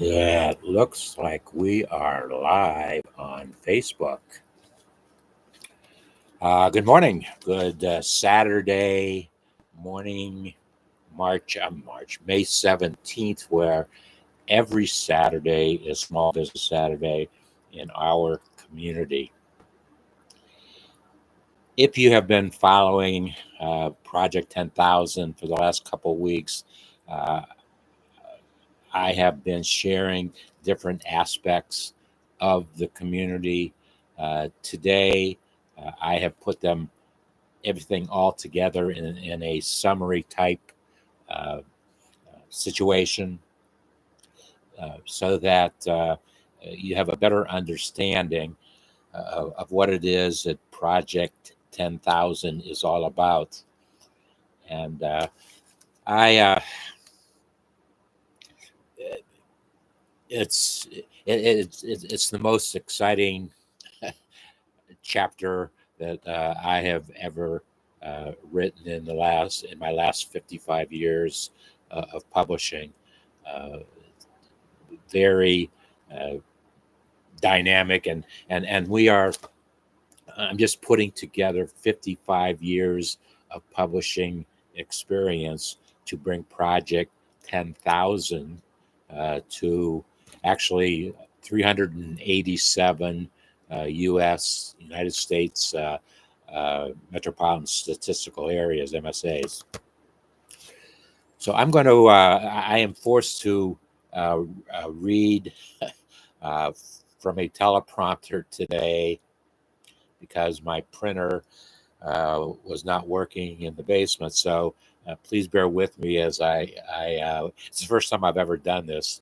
It looks like we are live on Facebook. Good morning. Good Saturday morning, May 17th, where every Saturday is Small Business Saturday in our community. If you have been following Project 10,000 for the last couple of weeks, uh, I have been sharing different aspects of the community. Today, I have put everything all together in a summary type uh, situation so that you have a better understanding of what it is that Project 10,000 is all about. And I, it's the most exciting chapter that I have ever written in my last 55 years of publishing. Uh, Very uh, dynamic, and we are. I'm just putting together 55 years of publishing experience to bring Project 10,000 to actually 387 United States metropolitan statistical areas, MSAs. So I am forced to read from a teleprompter today because my printer was not working in the basement. So please bear with me as it's the first time I've ever done this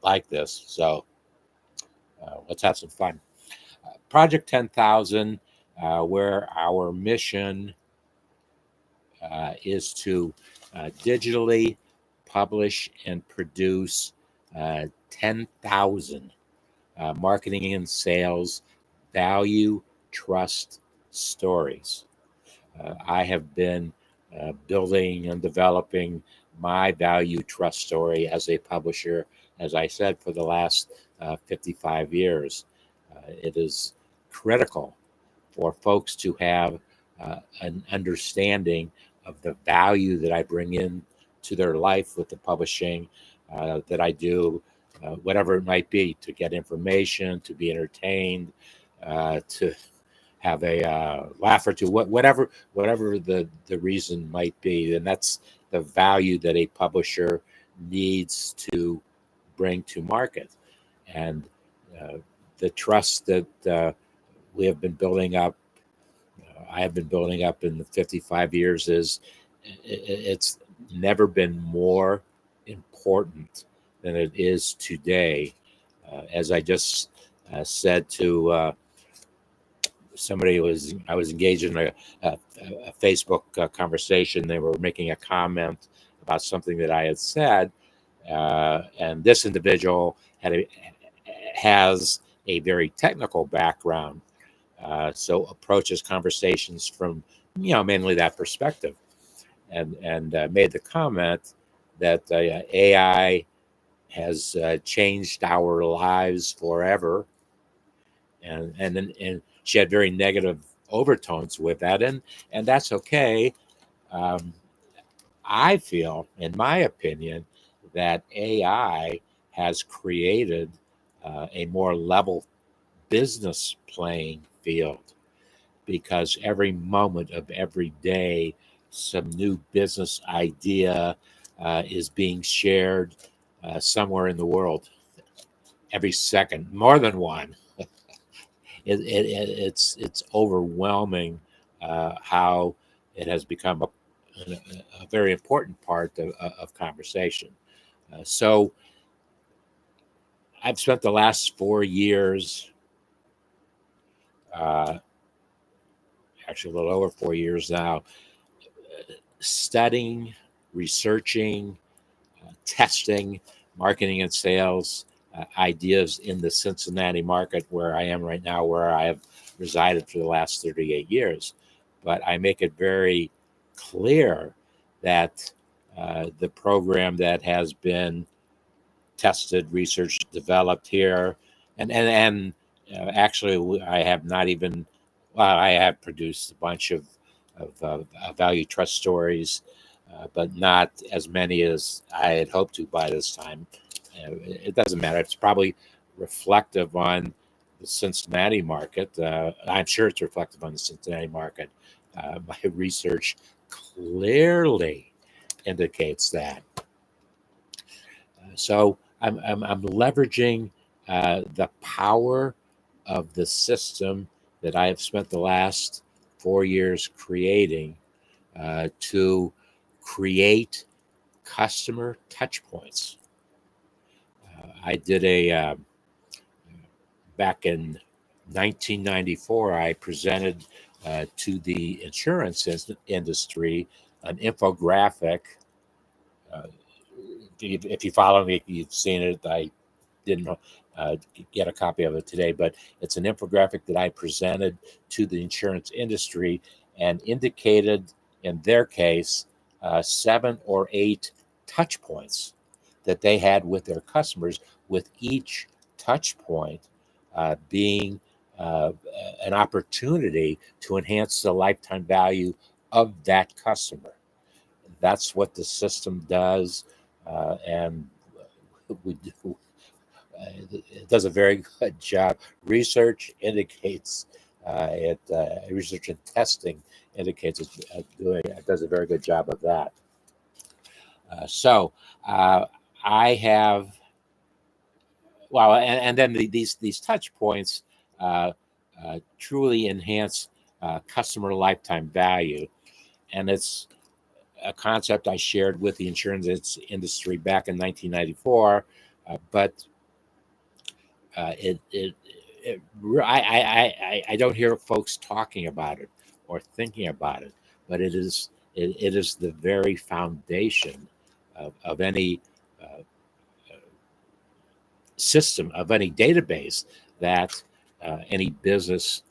like this. So let's have some fun. Project 10,000, where our mission is to digitally publish and produce 10,000 marketing and sales value trust stories. I have been building and developing my value trust story as a publisher, as I said, for the last 55 years. It is critical for folks to have an understanding of the value that I bring in to their life with the publishing that I do, whatever it might be, to get information, to be entertained, to have a laugh or two, whatever the reason might be. And that's the value that a publisher needs to bring to market. And the trust that we have been building up, I have been building up in the 55 years it's never been more important than it is today. As I just said to I was engaged in a Facebook conversation. They were making a comment about something that I had said, and this individual has a very technical background, so approaches conversations from mainly that perspective, and made the comment that AI has changed our lives forever, and she had very negative overtones with that, and that's okay. Um, I feel, in my opinion, that AI has created a more level business playing field because every moment of every day, some new business idea is being shared somewhere in the world. Every second, more than one. It's overwhelming how it has become a very important part of conversation. So I've spent the last 4 years, uh, actually a little over 4 years now, studying, researching, testing marketing and sales ideas in the Cincinnati market where I am right now, where I have resided for the last 38 years. But I make it very clear that the program that has been tested, research, developed here, and actually, I have not even. Well, I have produced a bunch of value trust stories, but not as many as I had hoped to by this time. It doesn't matter. It's probably reflective on the Cincinnati market. I'm sure it's reflective on the Cincinnati market. My research clearly indicates that. So I'm leveraging the power of the system that I have spent the last 4 years creating to create customer touch points. I did back in 1994, I presented to the insurance industry an infographic. Uh, if you follow me, you've seen it. I didn't get a copy of it today, but it's an infographic that I presented to the insurance industry and indicated, in their case, 7 or 8 touch points that they had with their customers, with each touch point being an opportunity to enhance the lifetime value of that customer. That's what the system does, and we do. It does a very good job. Research indicates research and testing indicates it does a very good job of that. So I have and then these touch points truly enhance customer lifetime value, and it's a concept I shared with the insurance industry back in 1994, but I don't hear folks talking about it or thinking about it, but it is the very foundation of any system, of any database that any business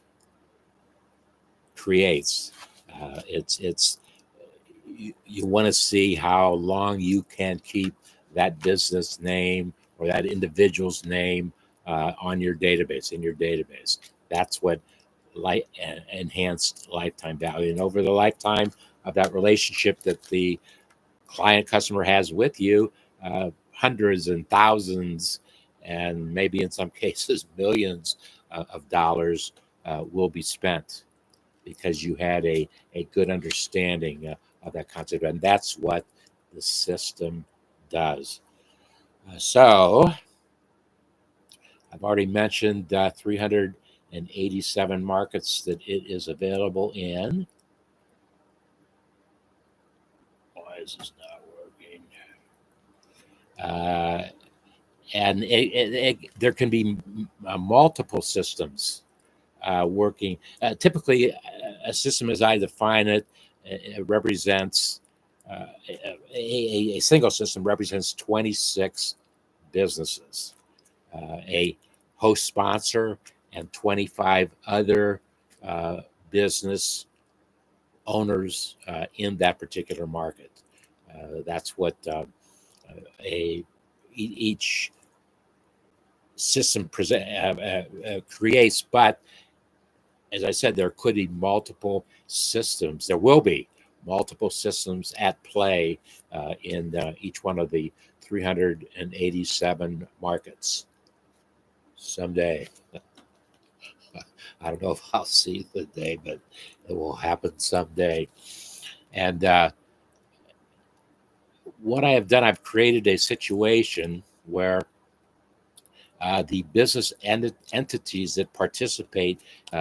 creates. It's you want to see how long you can keep that business name or that individual's name on your database, in your database. That's what enhanced lifetime value. And over the lifetime of that relationship that the client customer has with you, hundreds and thousands, and maybe in some cases millions of dollars will be spent because you had a good understanding of that concept. And that's what the system does. So I've already mentioned 387 markets that it is available in. Why is this not working? And there can be multiple systems working. Typically, a system as I define it, it represents a single system represents 26 businesses, a host sponsor, and 25 other business owners in that particular market. That's what each system creates. But as I said, there could be multiple systems. There will be multiple systems at play in each one of the 387 markets. Someday, I don't know if I'll see the day, but it will happen someday. And what I have done, I've created a situation where the business entities that participate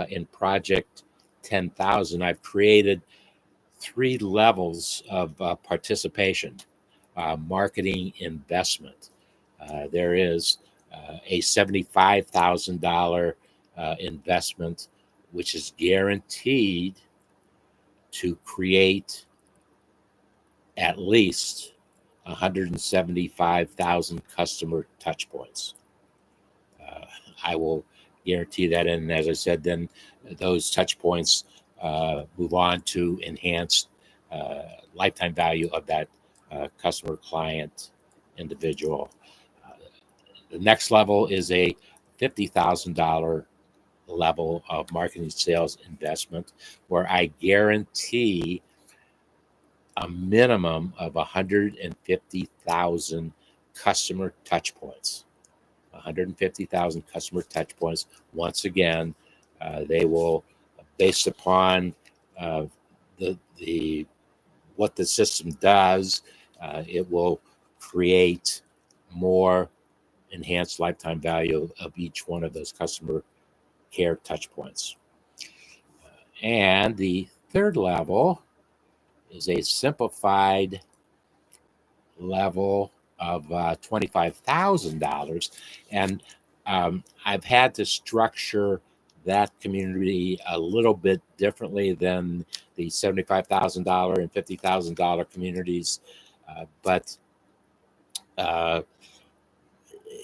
in Project 10,000, I've created 3 levels of participation. Marketing investment. There is a $75,000 investment, which is guaranteed to create at least 175,000 customer touch points. I will guarantee that. And as I said, then those touch points move on to enhance lifetime value of that customer, client, individual. The next level is a $50,000 level of marketing sales investment, where I guarantee a minimum of 150,000 customer touch points. 150,000 customer touch points. Once again, they will, based upon uh, the what the system does, it will create more enhanced lifetime value of each one of those customer care touch points. And the third level is a simplified level of $25,000. And I've had to structure that community a little bit differently than the $75,000 and $50,000 communities. But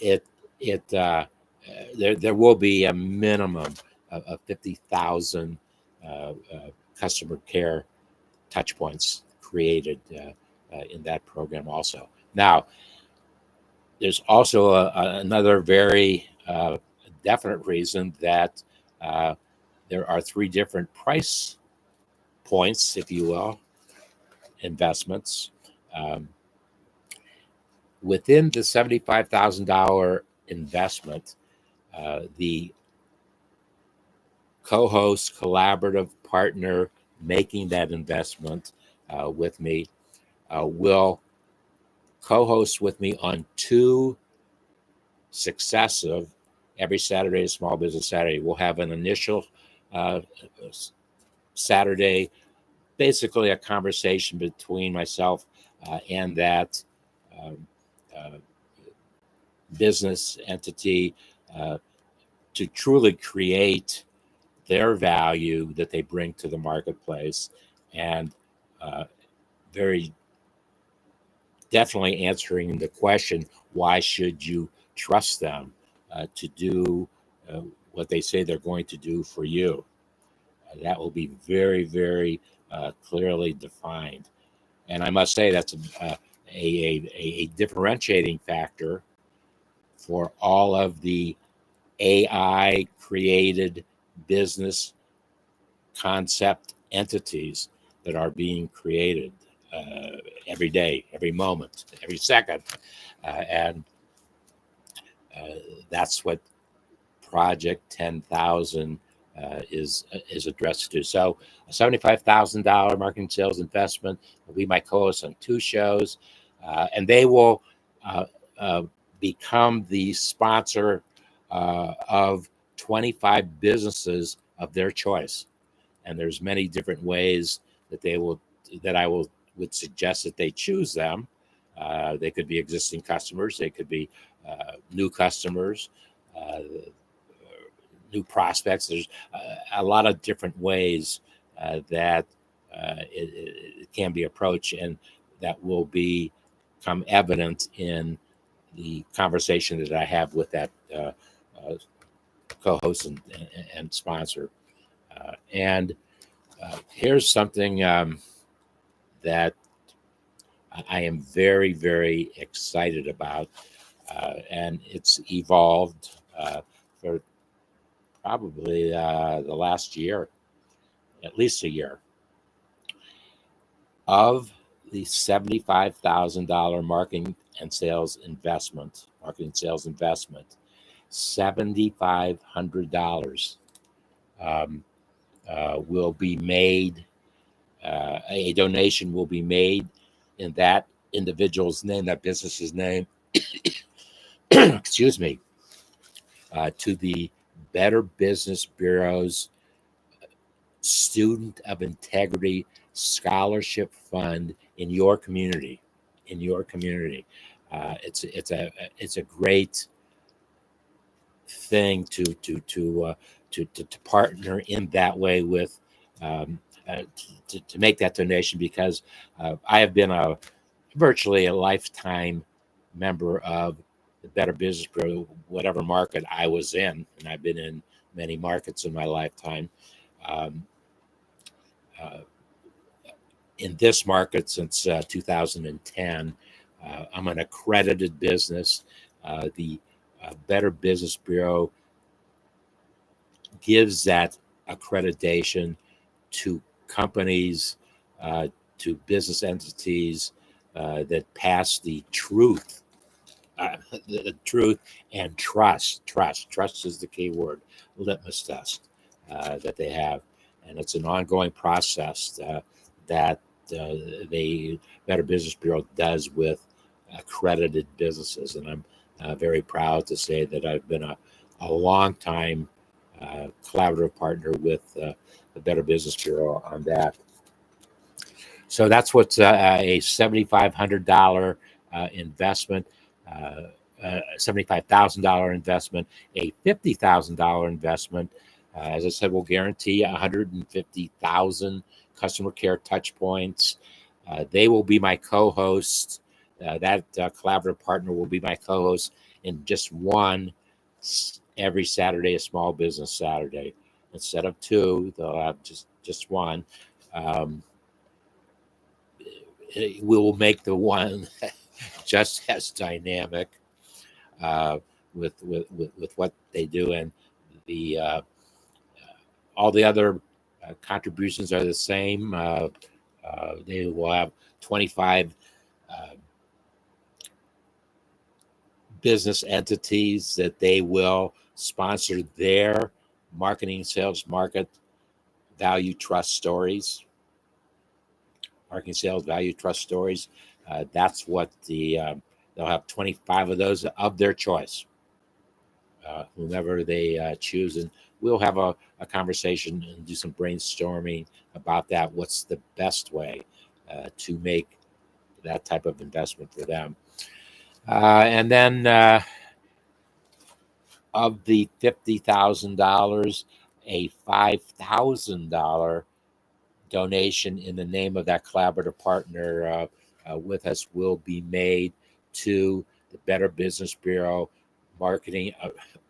it it there will be a minimum of 50,000 customer care touch points created in that program also. Now, there's also another very definite reason that there are three different price points, if you will, investments. Um, Within the $75,000 investment, the co-host, collaborative partner making that investment with me will co-host with me on two successive, every Saturday is Small Business Saturday. We'll have an initial Saturday, basically a conversation between myself and that um, uh, business entity to truly create their value that they bring to the marketplace, and very definitely answering the question, why should you trust them to do what they say they're going to do for you? That will be very, very clearly defined. And I must say that's a differentiating factor for all of the AI created business concept entities that are being created every day, every moment, every second. And that's what Project 10,000 is addressed to. So, a $75,000 marketing sales investment will be my co-host on two shows, and they will uh, uh, become the sponsor of 25 businesses of their choice. And there's many different ways that I would suggest that they choose them. They could be existing customers, they could be new customers, uh, new prospects. There's a lot of different ways that it can be approached, and that will become evident in the conversation that I have with that co-host and sponsor. And here's something that I am very, very excited about, and it's evolved for probably the last year, at least a year. Of the $75,000 marketing sales investment, $7,500 will be made. A donation will be made in that individual's name, that business's name, excuse me, to the Better Business Bureau's Student of Integrity Scholarship Fund in your community. In your community, it's a great thing to partner in that way with to make that donation, because I have been virtually a lifetime member of the Better Business Bureau, whatever market I was in, and I've been in many markets in my lifetime. Um, uh, in this market since 2010, I'm an accredited business. The Better Business Bureau gives that accreditation to companies, to business entities that pass the truth, the truth and trust. Trust is the key word, litmus test that they have, and it's an ongoing process that the Better Business Bureau does with accredited businesses, and I'm very proud to say that I've been a long time collaborative partner with the Better Business Bureau on that. So that's what's a $7,500 investment, $75,000 investment, a $50,000 investment. As I said, we'll guarantee 150,000 customer care touch points. They will be my co-host. That collaborative partner will be my co-host in just one every Saturday, a Small Business Saturday. Instead of two, they'll have just one. We will make the one just as dynamic with what they do, and the all the other contributions are the same. They will have 25 business entities that they will sponsor their marketing, sales, market, value, trust stories. Marketing, sales, value, trust stories. That's what they'll have 25 of those of their choice, whomever they choose. And we'll have a conversation and do some brainstorming about that. What's the best way to make that type of investment for them? And then of the $50,000, a $5,000 donation in the name of that collaborative partner with us will be made to the Better Business Bureau Marketing,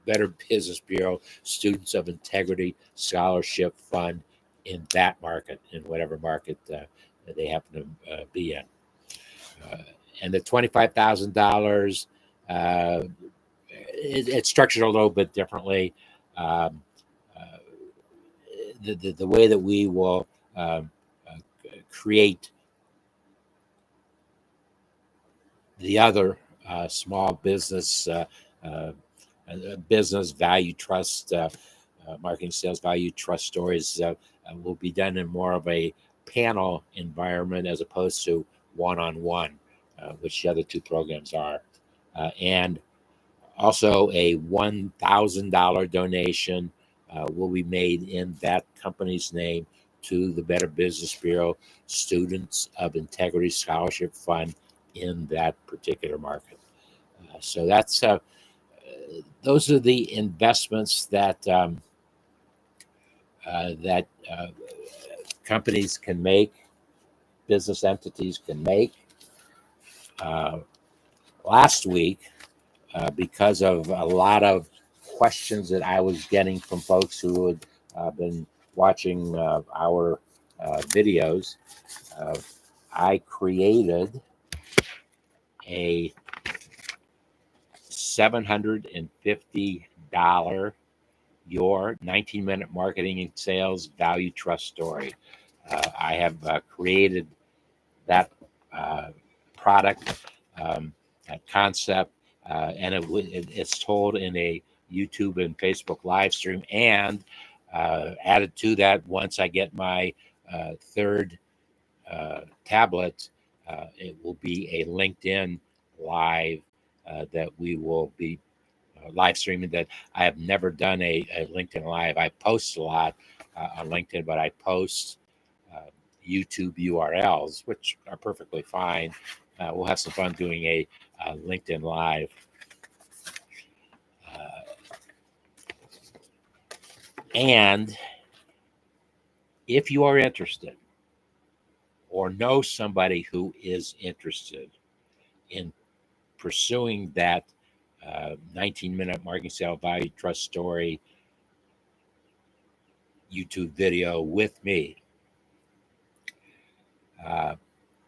Better Business Bureau Students of Integrity Scholarship Fund in that market, in whatever market they happen to be in. And the $25,000, it's structured a little bit differently. The way that we will create the other small business business value trust, marketing, sales, value trust stories will be done in more of a panel environment as opposed to one-on-one, which the other two programs are. And also a $1,000 donation will be made in that company's name to the Better Business Bureau Students of Integrity Scholarship Fund in that particular market. So that's those are the investments that companies can make, business entities can make. Last week, because of a lot of questions that I was getting from folks who had been watching our videos, I created a $750 your 19-minute marketing and sales value trust story. I have created that product, that concept, and it's told in a YouTube and Facebook live stream, and added to that, once I get my third tablet, it will be a LinkedIn live that we will be live streaming. That I have never done a LinkedIn live. I post a lot on LinkedIn, but I post YouTube URLs, which are perfectly fine. We'll have some fun doing a LinkedIn live. And if you are interested or know somebody who is interested in pursuing that 19-minute marketing, sale, value, trust story YouTube video with me,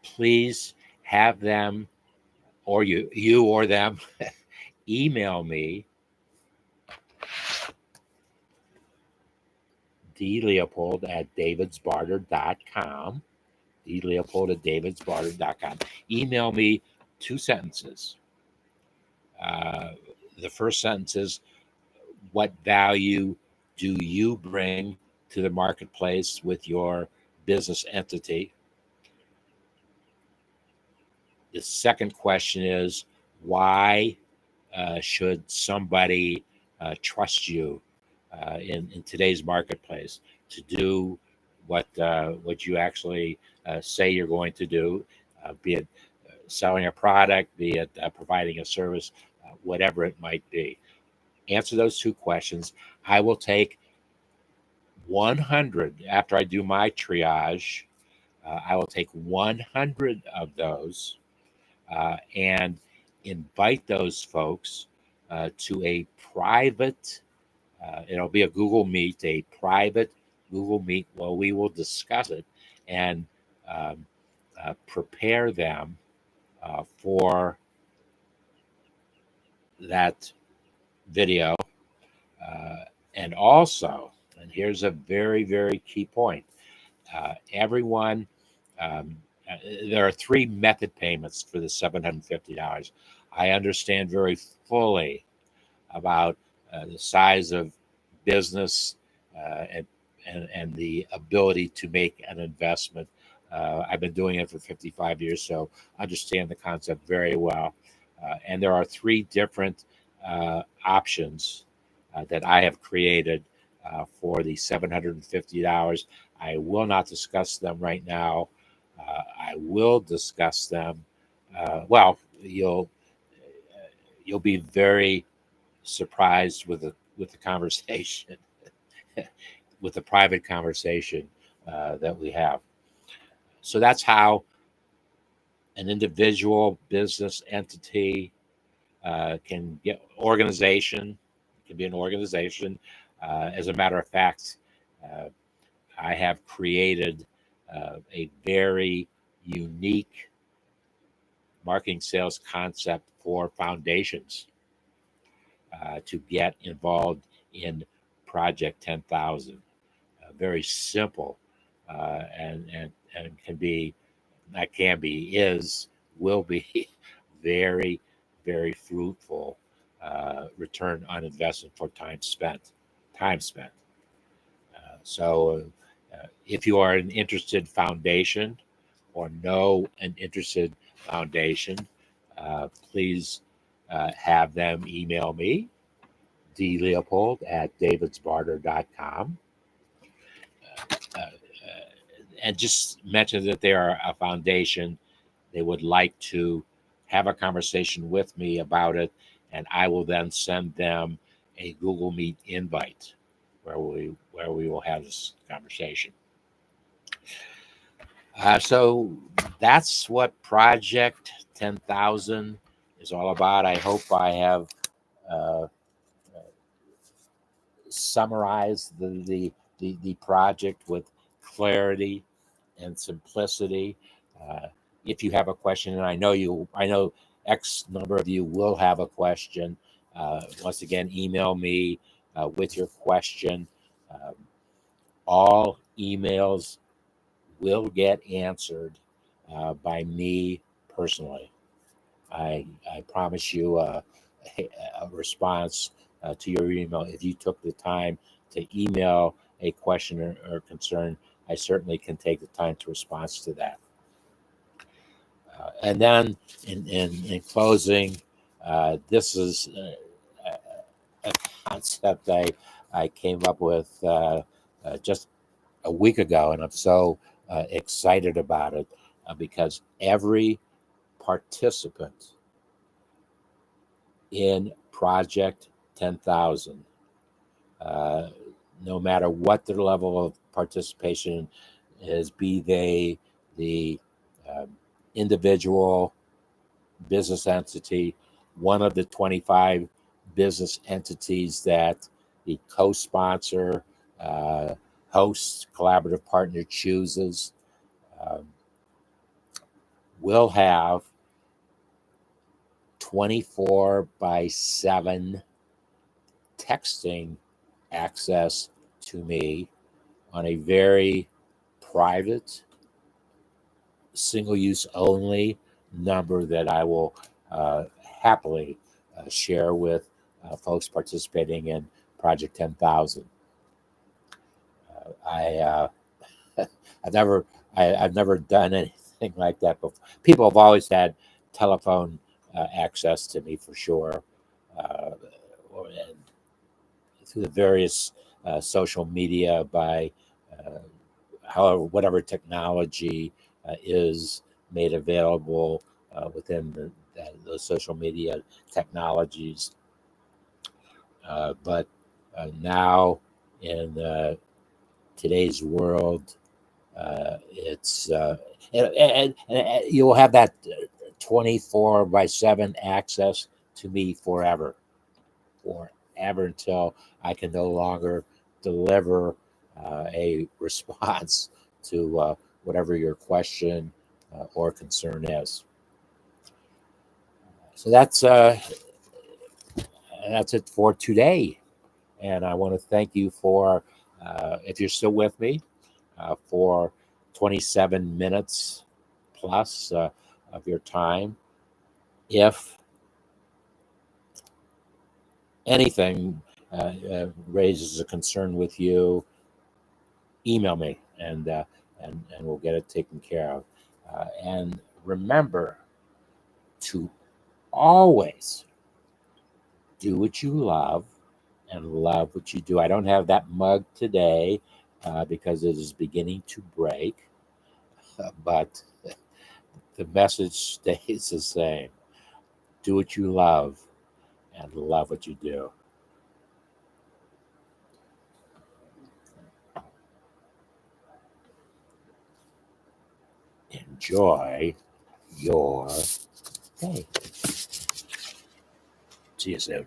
please have them, or you or them email me dleopold@davidsbarter.com. dleopold@davidsbarter.com. Email me 2 sentences. The first sentence is, what value do you bring to the marketplace with your business entity? The second question is, why should somebody trust you in today's marketplace to do what you actually say you're going to do, be it selling a product, be it providing a service, whatever it might be. Answer those 2 questions. I will take 100 after I do my triage. I will take 100 of those and invite those folks to a private, it'll be a Google Meet, a private Google Meet where we will discuss it and prepare them for that video. And also, and here's a very, very key point, everyone, there are 3 method payments for the $750. I understand very fully about the size of business and the ability to make an investment. I've been doing it for 55 years, so I understand the concept very well. And there are 3 different options that I have created for the $750. I will not discuss them right now. I will discuss them. Well, you'll be very surprised with the conversation, with the private conversation that we have. So that's how an individual business entity can get organization. It can be an organization. As a matter of fact, I have created a very unique marketing sales concept for foundations to get involved in Project 10,000. Very simple and can be, not can be, will be very, very fruitful return on investment for time spent. So if you are an interested foundation or know an interested foundation, please have them email me, dleopold@davidsbarter.com. And just mention that they are a foundation. They would like to have a conversation with me about it, and I will then send them a Google Meet invite where we will have this conversation. So that's what Project 10,000 is all about. I hope I have summarized the project with clarity and simplicity. If you have a question, and I know X number of you will have a question, once again, email me with your question. All emails will get answered by me personally. I promise you a response to your email. If you took the time to email a question or concern, I certainly can take the time to respond to that. And then in closing, this is a concept I came up with just a week ago, and I'm so excited about it because every participant in Project 10,000, no matter what their level of participation is, be they the individual business entity, one of the 25 business entities that the co-sponsor, host, collaborative partner chooses, will have 24/7 texting access to me on a very private, single use only number that I will happily share with folks participating in Project 10,000. I I've never done anything like that before. People have always had telephone access to me for sure, and through the various social media by however whatever technology is made available within those social media technologies. But now in today's world, it's and you'll have that 24/7 access to me forever until I can no longer deliver a response to whatever your question or concern is. So that's it for today, and I want to thank you for if you're still with me for 27 minutes plus of your time. If anything raises a concern with you, email me and we'll get it taken care of. And remember to always do what you love and love what you do. I don't have that mug today because it is beginning to break, but the message stays the same. Do what you love and love what you do. Enjoy your day. See you soon.